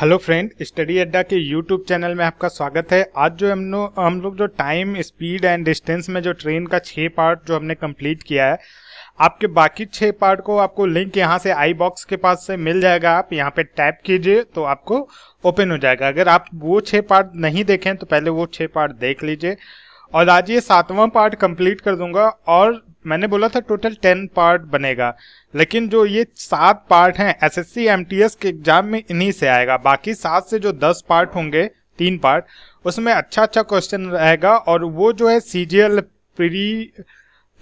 Hello friend, study अड्डा के YouTube channel में आपका स्वागत है। आज जो हम लोग जो टाइम, स्पीड एंड डिस्टेंस में जो ट्रेन का 6 पार्ट जो हमने कंप्लीट किया है, आपके बाकी 6 पार्ट को आपको लिंक यहाँ से आई बॉक्स के पास से मिल जाएगा। आप यहाँ पे टैप कीजिए तो आपको ओपन हो जाएगा। अगर आप वो 6 पार्ट नहीं देखें तो पहले वो 6 पार्ट देख लीजिए। और आज ये 7वां पार्ट कंप्लीट कर दूंगा और मैंने बोला था टोटल 10 पार्ट बनेगा, लेकिन जो ये 7 पार्ट हैं एसएससी एमटीएस के एग्जाम में इन्हीं से आएगा। बाकी 7 से जो 10 पार्ट होंगे, 3 पार्ट, उसमें अच्छा क्वेश्चन रहेगा और वो जो है सीजीएल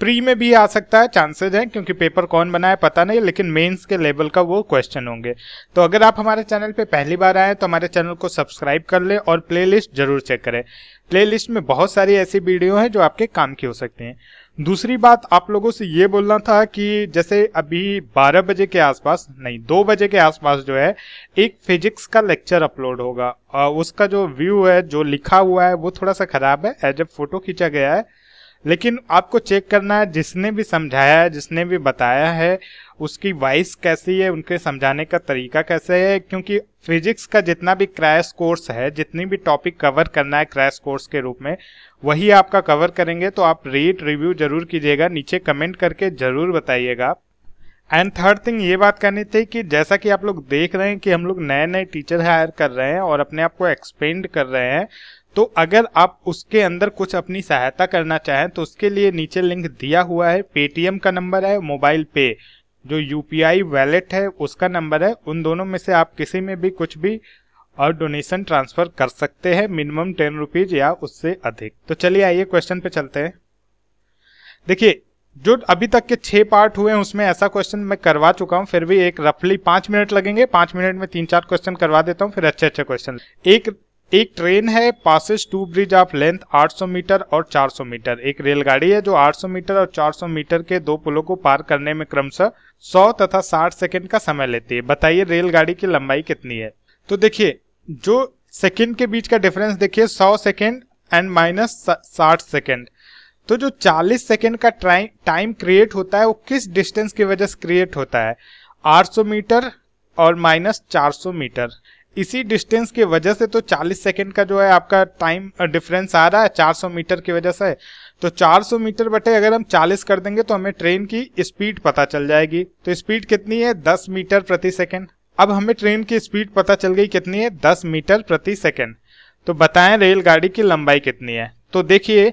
प्री में भी आ सकता है, चांसेस हैं, क्योंकि पेपर कौन बनाए पता नहीं, लेकिन मेंस के लेवल का वो क्वेश्चन होंगे। तो अगर आप हमारे चैनल पे पहली बार आए तो हमारे चैनल को सब्सक्राइब कर ले और प्लेलिस्ट जरूर चेक करें। प्लेलिस्ट में बहुत सारी ऐसी वीडियो हैं जो आपके काम की हो सकती हैं। दूसरी बात आप लोगों से ये बोलना था कि जैसे अभी 12 बजे के आसपास, नहीं 2 बजे के आसपास जो है एक फिजिक्स का लेक्चर अपलोड होगा। उसका जो व्यू है, जो लिखा हुआ है, वो थोड़ा सा खराब है, एज ए फोटो खींचा गया है, लेकिन आपको चेक करना है जिसने भी समझाया है, जिसने भी बताया है, उसकी वॉइस कैसी है, उनके समझाने का तरीका कैसे है। क्योंकि फिजिक्स का जितना भी क्रैश कोर्स है, जितनी भी टॉपिक कवर करना है क्रैश कोर्स के रूप में, वही आपका कवर करेंगे। तो आप रेट रिव्यू जरूर कीजिएगा, नीचे कमेंट करके जरूर बताइएगा। एंड थर्ड थिंग ये बात करनी थी कि जैसा कि आप लोग देख रहे हैं कि हम लोग नए नए टीचर हायर कर रहे हैं और अपने आप को एक्सपेंड कर रहे हैं, तो अगर आप उसके अंदर कुछ अपनी सहायता करना चाहें तो उसके लिए नीचे लिंक दिया हुआ है। पेटीएम का नंबर है, मोबाइल पे जो यूपीआई वैलेट है उसका नंबर है। उन दोनों में से आप किसी में भी कुछ भी और डोनेशन ट्रांसफर कर सकते हैं, मिनिमम 10 रुपीज या उससे अधिक। तो चलिए आइए क्वेश्चन पे चलते हैं। देखिए, जो अभी तक के 6 पार्ट हुए हैं उसमें ऐसा क्वेश्चन मैं करवा चुका हूं, फिर भी एक रफली 5 मिनट लगेंगे। 5 मिनट में 3-4 क्वेश्चन करवा देता हूं, फिर अच्छे अच्छे क्वेश्चन। एक ट्रेन है, passes 2 bridge of length 800 metre और 400 मीटर। एक रेलगाड़ी है जो 800 मीटर और 400 मीटर के 2 पुलों को पार करने में क्रमशः 100 तथा 60 सेकंड का समय लेती है। बताइए रेलगाड़ी की लंबाई कितनी है। तो देखिए, जो सेकंड के बीच का डिफरेंस देखिए, 100 सेकंड एंड माइनस 60 सेकंड। तो जो 40 सेकंड का टाइम क्रिएट होता है वो किस डिस्टेंस की वजह से क्रिएट होता है? 800 मीटर और माइनस 400 मीटर। इसी डिस्टेंस की वजह से तो 40 सेकंड का जो है आपका टाइम डिफरेंस आ रहा है 400 मीटर की वजह से। तो 400 मीटर बटे अगर हम 40 कर देंगे तो हमें ट्रेन की स्पीड पता चल जाएगी। तो स्पीड कितनी है? 10 मीटर प्रति सेकंड। अब हमें ट्रेन की स्पीड पता चल गई कितनी है? 10 मीटर प्रति सेकंड। तो बताएं रेलगाड़ी की लंबाई कितनी है। तो देखिए,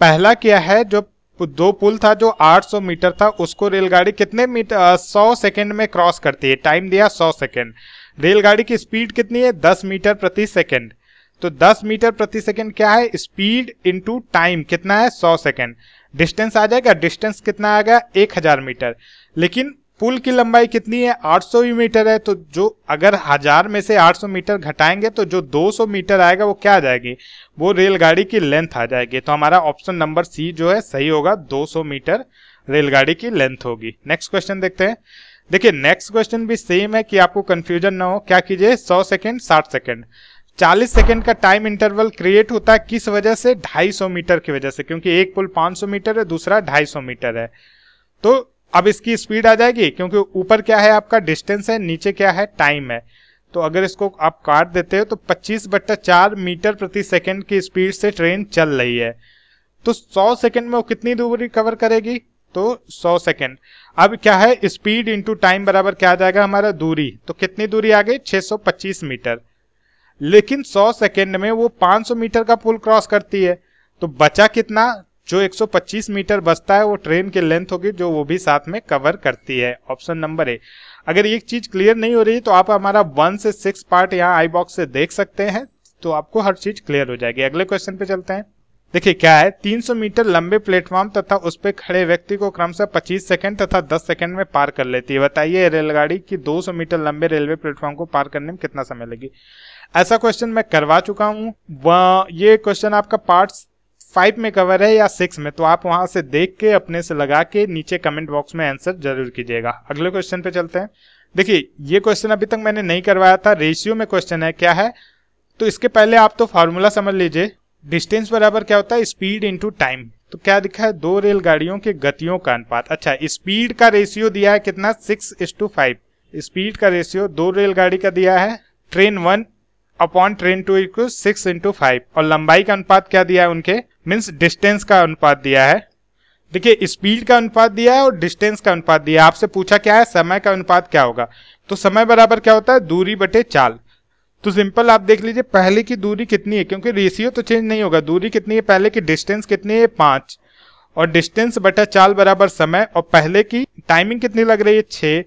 पहला क्या है, जो 2 पुल था जो 800 मीटर था, उसको रेलगाड़ी कितने मीटर 100 सेकंड में क्रॉस करती है। टाइम दिया 100 सेकंड। रेलगाड़ी की स्पीड कितनी है? 10 मीटर प्रति सेकंड। तो 10 मीटर प्रति सेकंड क्या है? स्पीड इंटू टाइम कितना है? 100 सेकंड। डिस्टेंस आ जाएगा, डिस्टेंस कितना आ गया? 1000 मीटर। लेकिन पुल की लंबाई कितनी है? 800 ही मीटर है। तो जो अगर 1000 में से 800 मीटर घटाएंगे तो जो 200 मीटर आएगा वो क्या आ जाएगी? वो रेलगाड़ी की लेंथ आ जाएगी। तो हमारा ऑप्शन नंबर सी जो है सही होगा, 200 मीटर रेलगाड़ी की लेंथ होगी। नेक्स्ट क्वेश्चन देखते हैं। देखिए, नेक्स्ट क्वेश्चन भी सेम है कि आपको कंफ्यूजन ना हो। क्या कीजिए, 100 सेकंड 60 सेकंड, 40 सेकंड का टाइम इंटरवल क्रिएट होता है किस वजह से? 250 मीटर की वजह से, क्योंकि एक पुल 500 मीटर है, दूसरा 250 मीटर है। तो अब इसकी स्पीड आ जाएगी, क्योंकि ऊपर क्या है आपका? डिस्टेंस है, नीचे क्या है? टाइम है। तो अगर इसको आप काट देते हो तो 25/4 मीटर प्रति सेकंड की स्पीड से ट्रेन चल रही है। तो 100 सेकंड में वो कितनी दूरी कवर करेगी? तो 100 सेकंड। अब क्या है? स्पीड इंटू टाइम बराबर क्या आ जाएगा हमारा? दूरी। तो कितनी दूरी आ गई? 625 मीटर। लेकिन 100 सेकंड में वो 500 मीटर का पुल क्रॉस करती है। तो बचा कितना? जो 125 मीटर बचता है वो ट्रेन की लेंथ होगी, जो वो भी साथ में कवर करती है। Option number A. अगर एक चीज क्लियर नहीं हो रही तो आप हमारा 1 से 6 पार्ट यहाँ आई बॉक्स से देख सकते हैं, तो आपको हर चीज क्लियर हो जाएगी। अगले क्वेश्चन पे चलते हैं। देखिए क्या है, 300 मीटर लंबे प्लेटफॉर्म तथा उस पर खड़े व्यक्ति को क्रमशः 25 सेकंड तथा 10 सेकंड में पार कर लेती है। बताइए रेलगाड़ी की 200 मीटर लंबे रेलवे प्लेटफॉर्म को पार करने में कितना समय लगी। ऐसा क्वेश्चन मैं करवा चुका हूँ। ये क्वेश्चन आपका पार्ट 5 में कवर है या 6 में, तो आप वहां से देख के अपने से लगा के नीचे कमेंट बॉक्स में आंसर जरूर कीजिएगा। अगले क्वेश्चन पे चलते हैं। देखिए, ये क्वेश्चन अभी तक मैंने नहीं करवाया था, रेशियो में क्वेश्चन है। क्या है? तो इसके पहले आप तो फॉर्मूला समझ लीजिए। डिस्टेंस बराबर क्या होता है? Speed into time. तो क्या दिखा है? 2 रेलगाड़ियों की गतियों का अनुपात। अच्छा, स्पीड का रेशियो दिया है कितना? 6:5। स्पीड का रेशियो 2 रेलगाड़ी का दिया है ट्रेन 1 अपॉन ट्रेन 2 इक्वल 6/5 और लंबाई का अनुपात क्या दिया है उनके, मीन्स डिस्टेंस का अनुपात दिया है। देखिए स्पीड का अनुपात दिया है और डिस्टेंस का अनुपात दिया है। आपसे पूछा क्या है, समय का अनुपात क्या होगा, तो समय बराबर क्या होता है, दूरी बटे चाल। तो सिंपल आप देख लीजिए पहले की दूरी कितनी है, क्योंकि रेशियो तो चेंज नहीं होगा, दूरी कितनी है पहले की, डिस्टेंस कितनी है 5 और डिस्टेंस बटा चाल बराबर समय, और पहले की टाइमिंग कितनी लग रही है 6,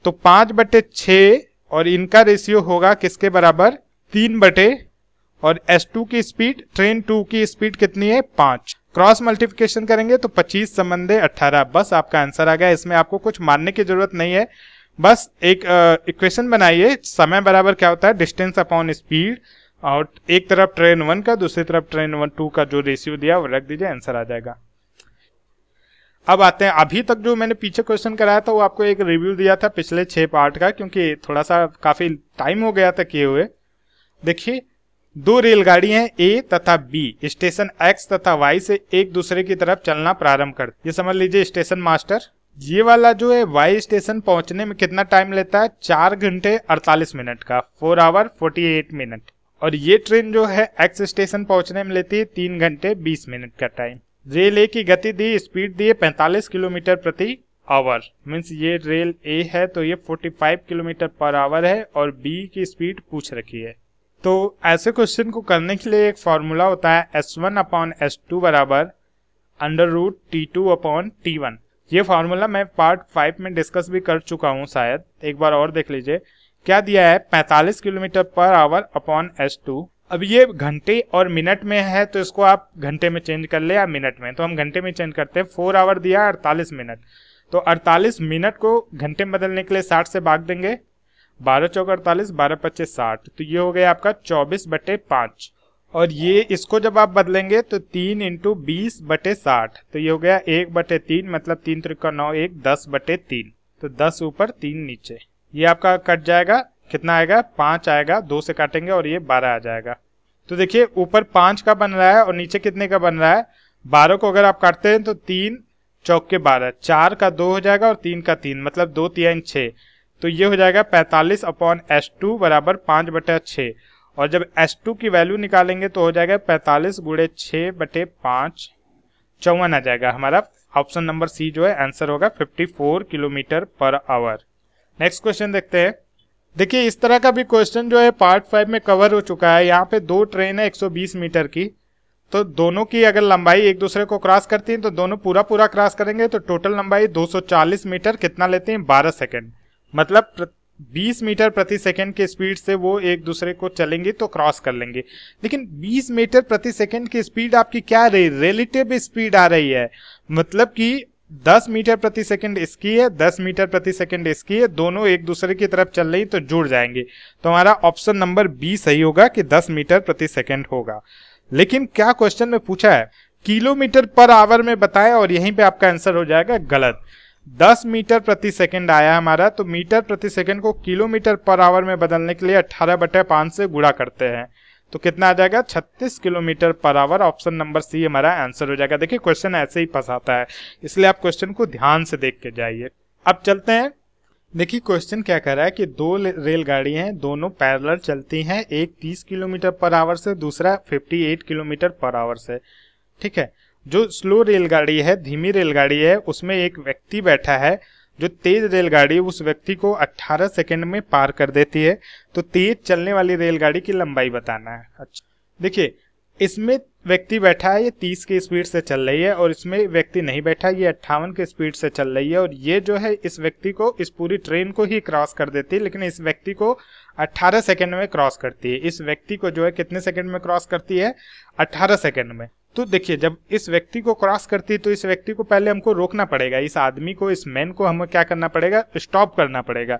तो 5/6 और इनका रेशियो होगा किसके बराबर 3 और S2 की स्पीड, ट्रेन 2 की स्पीड कितनी है 5, क्रॉस मल्टीप्लिकेशन करेंगे तो 25 संबंधे 18, बस आपका आंसर आ गया। इसमें आपको कुछ मानने की जरूरत नहीं है, बस एक इक्वेशन बनाइए, समय बराबर क्या होता है डिस्टेंस अपॉन स्पीड, और एक तरफ ट्रेन 1 का दूसरी तरफ ट्रेन 2 का जो रेशियो दिया वो रख दीजिए, आंसर आ जाएगा। अब आते हैं, अभी तक जो मैंने पीछे क्वेश्चन कराया था वो आपको एक रिव्यू दिया था पिछले 6 पार्ट का, क्योंकि थोड़ा सा काफी टाइम हो गया था किए हुए। देखिए 2 रेलगाड़ी हैं ए तथा बी स्टेशन एक्स तथा वाई से एक दूसरे की तरफ चलना प्रारंभ कर, ये समझ लीजिए स्टेशन मास्टर। ये वाला जो है वाई स्टेशन पहुंचने में कितना टाइम लेता है, 4 घंटे 48 मिनट का, 4 आवर 48 मिनट, और ये ट्रेन जो है एक्स स्टेशन पहुंचने में लेती है 3 घंटे 20 मिनट का टाइम। रेल ए की गति दी, स्पीड दी है 45 किलोमीटर प्रति आवर, मीन्स ये रेल ए है तो ये 45 किलोमीटर पर आवर है, और बी की स्पीड पूछ रखी है। तो ऐसे क्वेश्चन को करने के लिए एक फॉर्मूला होता है S1/S2 बराबर √T2/T1। ये फॉर्मूला मैं पार्ट 5 में डिस्कस भी कर चुका हूँ शायद, एक बार और देख लीजिए। क्या दिया है 45 kilometre per hour upon S2। अब ये घंटे और मिनट में है तो इसको आप घंटे में चेंज कर ले या मिनट में, तो हम घंटे में चेंज करते हैं। 4 आवर दिया 48 मिनट, तो 48 मिनट को घंटे में बदलने के लिए 60 से भाग देंगे, 12 चौक 48, 12 पच्चीस 60, तो ये हो गया आपका 24/5, और ये इसको जब आप बदलेंगे तो 3 × 20/60, तो ये हो गया 1/3, मतलब 3 त्रिका 9, 1 10/3, तो 10 ऊपर 3 नीचे, ये आपका कट जाएगा, कितना आएगा 5 आएगा, 2 से काटेंगे और ये 12 आ जाएगा। तो देखिए ऊपर 5 का बन रहा है और नीचे कितने का बन रहा है, 12 को अगर आप काटते हैं तो 3 चौक के 12, 4 का 2 हो जाएगा और 3 का 3, मतलब 2 3 6, तो ये हो जाएगा 45/S2 बराबर 5/6, और जब S2 की वैल्यू निकालेंगे तो हो जाएगा 45 × 6/5, 54 आ जाएगा। हमारा ऑप्शन नंबर सी जो है आंसर होगा 54 kilometre per hour. Next question देखते हैं। देखिए इस तरह का भी क्वेश्चन जो है पार्ट 5 में कवर हो चुका है। यहाँ पे 2 ट्रेन है 120 मीटर की, तो दोनों की अगर लंबाई एक दूसरे को क्रॉस करती है तो दोनों पूरा क्रॉस करेंगे, तो टोटल लंबाई 240 मीटर, कितना लेते हैं 12 सेकेंड, मतलब 20 मीटर प्रति सेकंड की स्पीड से वो एक दूसरे को चलेंगे तो क्रॉस कर लेंगे। लेकिन 20 मीटर प्रति सेकंड की स्पीड आपकी क्या रही, रिलेटिव स्पीड आ रही है, मतलब कि 10 मीटर प्रति सेकंड इसकी है, 10 मीटर प्रति सेकंड इसकी है, दोनों एक दूसरे की तरफ चल रही तो जुड़ जाएंगे। तो हमारा ऑप्शन नंबर बी सही होगा कि 10 मीटर प्रति सेकंड होगा। लेकिन क्या क्वेश्चन में पूछा है किलोमीटर पर आवर में बताएं, और यहीं पे आपका आंसर हो जाएगा गलत। 10 मीटर प्रति सेकंड आया हमारा, तो मीटर प्रति सेकंड को किलोमीटर पर आवर में बदलने के लिए 18/5 से गुणा करते हैं, तो कितना आ जाएगा 36 kilometre per hour. Option number सी हमारा आंसर हो जाएगा। देखिए क्वेश्चन ऐसे ही फंसाता है, इसलिए आप क्वेश्चन को ध्यान से देख के जाइए। अब चलते हैं, देखिए क्वेश्चन क्या कह रहा है कि 2 रेलगाड़ी हैं, दोनों पैरेलल चलती हैं, एक 30 किलोमीटर पर आवर से, दूसरा 58 किलोमीटर पर आवर से। ठीक है, जो स्लो रेलगाड़ी है, धीमी रेलगाड़ी है, उसमें एक व्यक्ति बैठा है, जो तेज रेलगाड़ी उस व्यक्ति को 18 सेकंड में पार कर देती है। तो तेज चलने वाली रेलगाड़ी की लंबाई बताना है। अच्छा देखिए इसमें व्यक्ति बैठा है, ये 30 की स्पीड से चल रही है, और इसमें व्यक्ति नहीं बैठा, ये 58 की स्पीड से चल रही है, और ये जो है इस व्यक्ति को, इस पूरी ट्रेन को ही क्रॉस कर देती है, लेकिन इस व्यक्ति को 18 सेकंड में क्रॉस करती है। इस व्यक्ति को जो है कितने सेकंड में क्रॉस करती है, 18 सेकंड में। तो देखिए जब इस व्यक्ति को क्रॉस करती है तो इस व्यक्ति को पहले हमको रोकना पड़ेगा, इस आदमी को, इस मैन को हमें क्या करना पड़ेगा, स्टॉप करना पड़ेगा।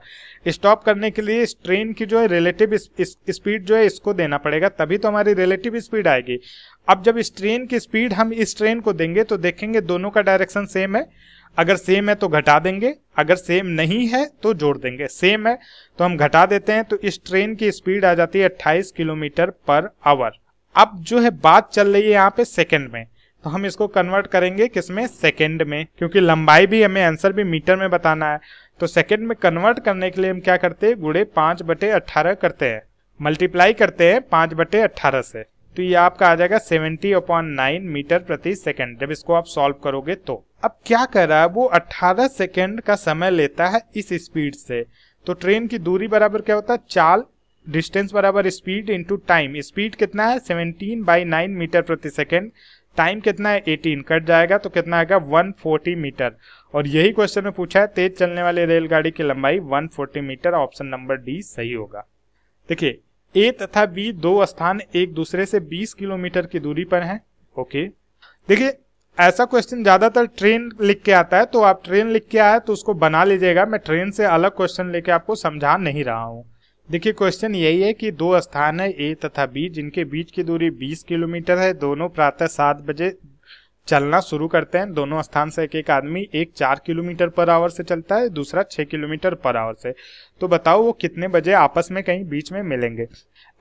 स्टॉप करने के लिए इस ट्रेन की जो है रिलेटिव स्पीड जो है इसको देना पड़ेगा, तभी तो हमारी रिलेटिव स्पीड आएगी। अब जब इस ट्रेन की स्पीड हम इस ट्रेन को देंगे तो देखेंगे दोनों का डायरेक्शन सेम है, अगर सेम है तो घटा देंगे, अगर सेम नहीं है तो जोड़ देंगे। सेम है तो हम घटा देते हैं, तो इस ट्रेन की स्पीड आ जाती है 28 किलोमीटर पर आवर। अब जो है बात चल रही है यहाँ पे सेकंड में, तो हम इसको कन्वर्ट करेंगे किसमें, सेकंड में, क्योंकि लंबाई भी हमें आंसर भी मीटर में बताना है। तो सेकंड में कन्वर्ट करने के लिए हम क्या करते हैं, गुणे 5/18 करते हैं। मल्टीप्लाई करते हैं 5/18 से, तो ये आपका आ जाएगा 70/9 मीटर प्रति सेकंड जब इसको आप सॉल्व करोगे तो। अब क्या कर रहा है वो, 18 सेकंड का समय लेता है इस स्पीड से। तो ट्रेन की दूरी बराबर क्या होता है, चाल, डिस्टेंस बराबर स्पीड इंटू टाइम। स्पीड कितना है 17/9 मीटर प्रति सेकंड, टाइम कितना है 18, कट जाएगा तो कितना आएगा 140 मीटर। और यही क्वेश्चन में पूछा है तेज चलने वाली रेलगाड़ी की लंबाई 140 मीटर, ऑप्शन नंबर डी सही होगा। देखिए ए तथा बी दो स्थान एक दूसरे से 20 किलोमीटर की दूरी पर हैं। ओके, देखिए ऐसा क्वेश्चन ज्यादातर ट्रेन लिख के आता है, तो आप ट्रेन लिख के आया तो उसको बना लीजिएगा। मैं ट्रेन से अलग क्वेश्चन लेके आपको समझा नहीं रहा हूँ। देखिए क्वेश्चन यही है कि दो स्थान है ए तथा बी जिनके बीच की दूरी 20 किलोमीटर है। दोनों प्रातः 7 बजे चलना शुरू करते हैं। दोनों स्थान से एक आदमी, एक 4 किलोमीटर पर आवर से चलता है, दूसरा 6 किलोमीटर पर आवर से। तो बताओ वो कितने बजे आपस में कहीं बीच में मिलेंगे।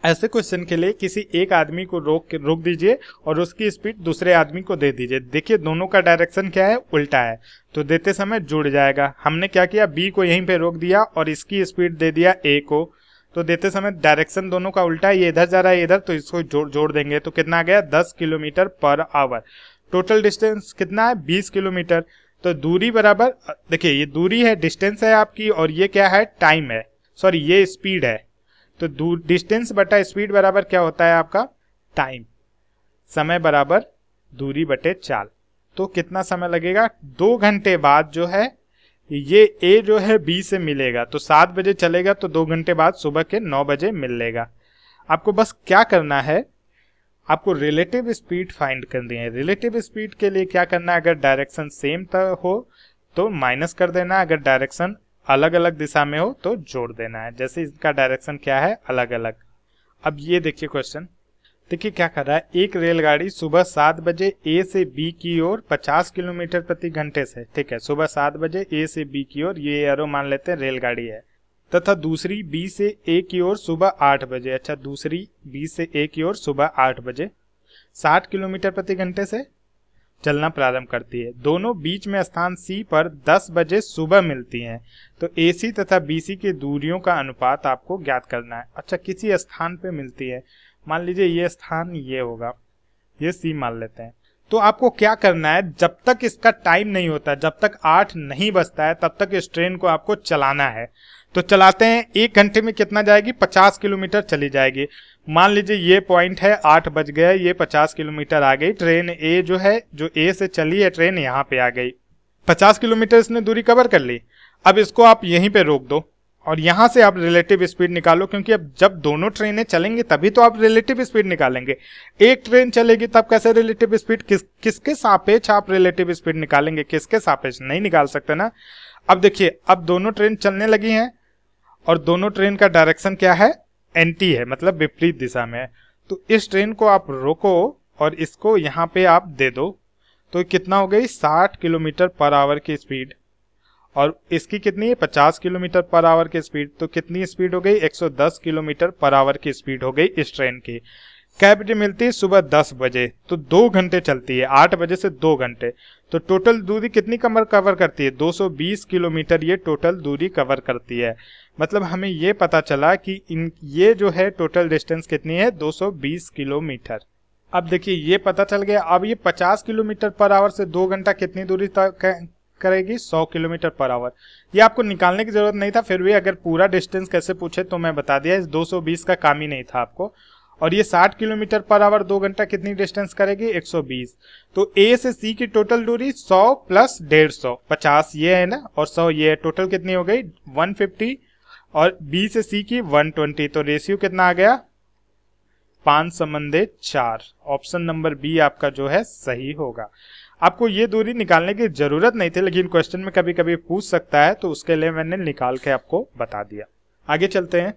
ऐसे क्वेश्चन के लिए किसी एक आदमी को रोक दीजिए और उसकी स्पीड दूसरे आदमी को दे दीजिए। देखिए दोनों का डायरेक्शन क्या है, उल्टा है, तो देते समय जुड़ जाएगा। हमने क्या किया, बी को यहीं पे रोक दिया और इसकी स्पीड दे दिया ए को, तो देते समय डायरेक्शन दोनों का उल्टा है, ये इधर जा रहा है इधर, तो इसको जोड़ देंगे तो कितना आ गया 10 kilometre per hour. Total distance कितना है 20 किलोमीटर। तो दूरी बराबर, देखिए ये दूरी है, डिस्टेंस है आपकी, और ये क्या है टाइम है, सॉरी ये स्पीड है। तो डिस्टेंस बटा स्पीड बराबर क्या होता है आपका टाइम, समय बराबर दूरी बटे चाल। तो कितना समय लगेगा, 2 घंटे बाद जो है ये ए जो है बी से मिलेगा। तो 7 बजे चलेगा तो 2 घंटे बाद सुबह के 9 बजे मिल लेगा। आपको बस क्या करना है, आपको रिलेटिव स्पीड फाइंड करनी है। रिलेटिव स्पीड के लिए क्या करना है, अगर डायरेक्शन सेम हो तो माइनस कर देना, अगर डायरेक्शन अलग अलग दिशा में हो तो जोड़ देना है। जैसे इसका डायरेक्शन क्या है अलग अलग। अब ये देखिए क्वेश्चन, देखिए क्या कर रहा है, एक रेलगाड़ी सुबह 7 बजे ए से बी की ओर 50 किलोमीटर प्रति घंटे से, ठीक है, सुबह 7 बजे ए से बी की ओर, ये एरो मान लेते हैं रेलगाड़ी है, तथा दूसरी बी से ए की ओर सुबह 8 बजे, अच्छा दूसरी बी से ए की ओर सुबह 8 बजे 60 किलोमीटर प्रति घंटे से चलना प्रारंभ करती है। दोनों बीच में स्थान सी पर 10 बजे सुबह मिलती हैं। तो एसी तथा बीसी की दूरियों का अनुपात आपको ज्ञात करना है। अच्छा किसी स्थान पे मिलती है, मान लीजिए ये स्थान ये होगा, ये सी मान लेते हैं। तो आपको क्या करना है, जब तक इसका टाइम नहीं होता, जब तक 8 नहीं बजता है, तब तक इस ट्रेन को आपको चलाना है। तो चलाते हैं, 1 घंटे में कितना जाएगी, 50 किलोमीटर चली जाएगी। मान लीजिए ये पॉइंट है, 8 बज गए, ये 50 किलोमीटर आ गई। ट्रेन ए जो है, जो ए से चली है ट्रेन, यहाँ पे आ गई, 50 किलोमीटर इसने दूरी कवर कर ली। अब इसको आप यहीं पे रोक दो और यहां से आप रिलेटिव स्पीड निकालो, क्योंकि अब जब दोनों ट्रेनें चलेंगी तभी तो आप रिलेटिव स्पीड निकालेंगे। एक ट्रेन चलेगी तब कैसे रिलेटिव स्पीड, किसके सापेक्ष आप रिलेटिव स्पीड निकालेंगे, किसके सापेक्ष नहीं निकाल सकते ना। अब देखिए, अब दोनों ट्रेन चलने लगी हैं और दोनों ट्रेन का डायरेक्शन क्या है, एंटी है, मतलब विपरीत दिशा में है। तो इस ट्रेन को आप रोको और इसको यहाँ पे आप दे दो, तो कितना हो गई 60 किलोमीटर पर आवर की स्पीड, और इसकी कितनी है 50 किलोमीटर पर आवर की स्पीड। तो कितनी स्पीड हो गई, 110 किलोमीटर पर आवर की स्पीड हो गई इस ट्रेन की। कै बजे मिलती है, सुबह 10 बजे, तो 2 घंटे चलती है, 8 बजे से 2 घंटे। तो टोटल दूरी कितनी कवर करती है, 220 किलोमीटर ये टोटल दूरी कवर करती है। मतलब हमें ये पता चला कि ये जो है टोटल डिस्टेंस कितनी है, 220 किलोमीटर। अब देखिए ये पता चल गया। अब ये 50 किलोमीटर पर आवर से 2 घंटा कितनी दूरी तय करेगी, 100 किलोमीटर पर आवर। ये आपको निकालने की जरूरत नहीं था, फिर भी अगर पूरा डिस्टेंस कैसे पूछे तो मैं बता दिया, इस 220 का काम ही नहीं था आपको। और ये 60 किलोमीटर पर आवर 2 घंटा कितनी डिस्टेंस करेगी, 120। तो ए से सी की टोटल दूरी 100 प्लस 150, 50 ये है ना और 100 ये है, टोटल कितनी हो गई 150, और बी से सी की 120। तो रेशियो कितना आ गया 5/4। ऑप्शन नंबर बी आपका जो है सही होगा। आपको ये दूरी निकालने की जरूरत नहीं थी, लेकिन क्वेश्चन में कभी कभी पूछ सकता है, तो उसके लिए मैंने निकाल के आपको बता दिया। आगे चलते हैं।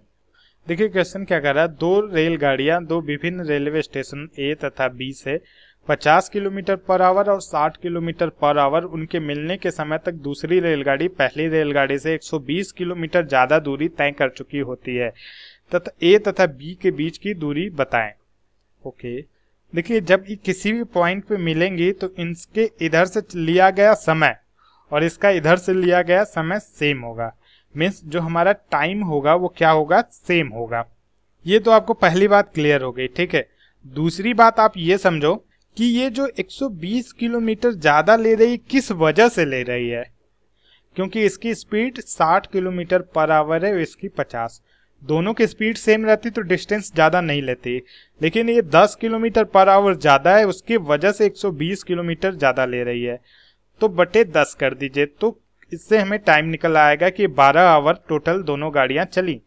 देखिए क्वेश्चन क्या कर रहा है, 2 रेलगाड़ियां 2 विभिन्न रेलवे स्टेशन ए तथा बी से 50 किलोमीटर पर आवर और 60 किलोमीटर पर आवर उनके मिलने के समय तक दूसरी रेलगाड़ी पहली रेलगाड़ी से 120 किलोमीटर ज्यादा दूरी तय कर चुकी होती है, तथा ए तथा बी के बीच की दूरी बताएं। ओके, देखिए जब ये किसी भी पॉइंट पे मिलेंगी तो इनके इधर से लिया गया समय और इसका इधर से लिया गया समय सेम होगा। मीन्स जो हमारा टाइम होगा वो क्या होगा, सेम होगा। ये तो आपको पहली बात क्लियर हो गई, ठीक है। दूसरी बात आप ये समझो कि ये जो 120 किलोमीटर ज़्यादा ले रही किस वजह से ले रही है, क्योंकि इसकी स्पीड 60 किलोमीटर पर आवर है और इसकी 50। दोनों की स्पीड सेम रहती तो डिस्टेंस ज़्यादा नहीं लेती, लेकिन ये 10 किलोमीटर पर आवर ज़्यादा है, उसकी वजह से 120 किलोमीटर ज़्यादा ले रही है। तो बटे 10 कर दीजिए, तो इससे हमें टाइम निकल आएगा कि 12 आवर टोटल दोनों गाड़ियाँ चली,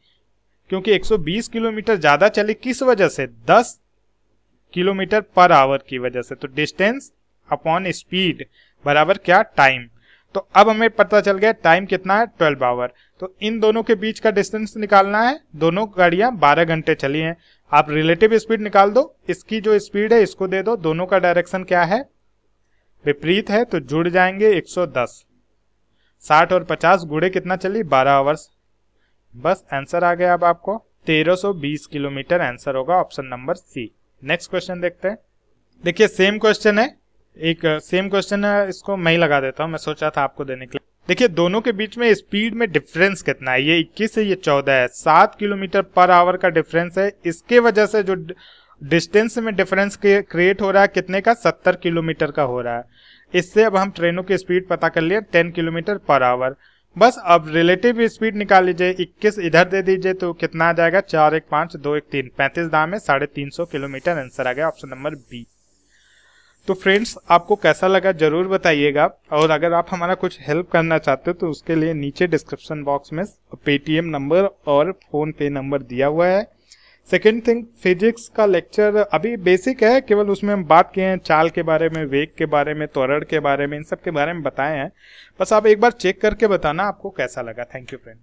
क्योंकि 120 किलोमीटर ज़्यादा चली किस वजह से, 10 किलोमीटर पर आवर की वजह से। तो डिस्टेंस अपॉन स्पीड बराबर क्या, टाइम। तो अब हमें पता चल गया टाइम कितना है, 12 आवर। तो इन दोनों के बीच का डिस्टेंस निकालना है, दोनों गाड़ियां 12 घंटे चली हैं। आप रिलेटिव स्पीड निकाल दो, इसकी जो स्पीड है इसको दे दो, दोनों का डायरेक्शन क्या है, विपरीत है, तो जुड़ जाएंगे 110। 60 और 50 गुणे कितना चली, 12 आवर्स। बस आंसर आ गया अब आपको 1320 किलोमीटर आंसर होगा option number C. Next question देखते हैं। देखिए सेम क्वेश्चन है, एक सेम क्वेश्चन है, इसको मैं ही लगा देता हूं, मैं सोचा था आपको देने के लिए। देखिए दोनों के बीच में स्पीड में डिफरेंस कितना है, ये 21 है, ये 14 है, 7 किलोमीटर पर आवर का डिफरेंस है। इसके वजह से जो डिस्टेंस में डिफरेंस क्रिएट हो रहा है कितने का, 70 किलोमीटर का हो रहा है। इससे अब हम ट्रेनों की स्पीड पता कर लिए 10 किलोमीटर पर आवर। बस अब रिलेटिव स्पीड निकाल लीजिए, 21 इधर दे दीजिए तो कितना आ जाएगा, 4 1 5 2 1 3, 35 दाम है, 350 किलोमीटर आंसर आ गया ऑप्शन नंबर बी। तो फ्रेंड्स आपको कैसा लगा जरूर बताइएगा, और अगर आप हमारा कुछ हेल्प करना चाहते हो तो उसके लिए नीचे डिस्क्रिप्शन बॉक्स में पेटीएम नंबर और फोन पे नंबर दिया हुआ है। सेकेंड थिंग, फिजिक्स का लेक्चर अभी बेसिक है, केवल उसमें हम बात किए हैं चाल के बारे में, वेग के बारे में, त्वरण के बारे में, इन सब के बारे में बताए हैं। बस आप एक बार चेक करके बताना आपको कैसा लगा। Thank you friend.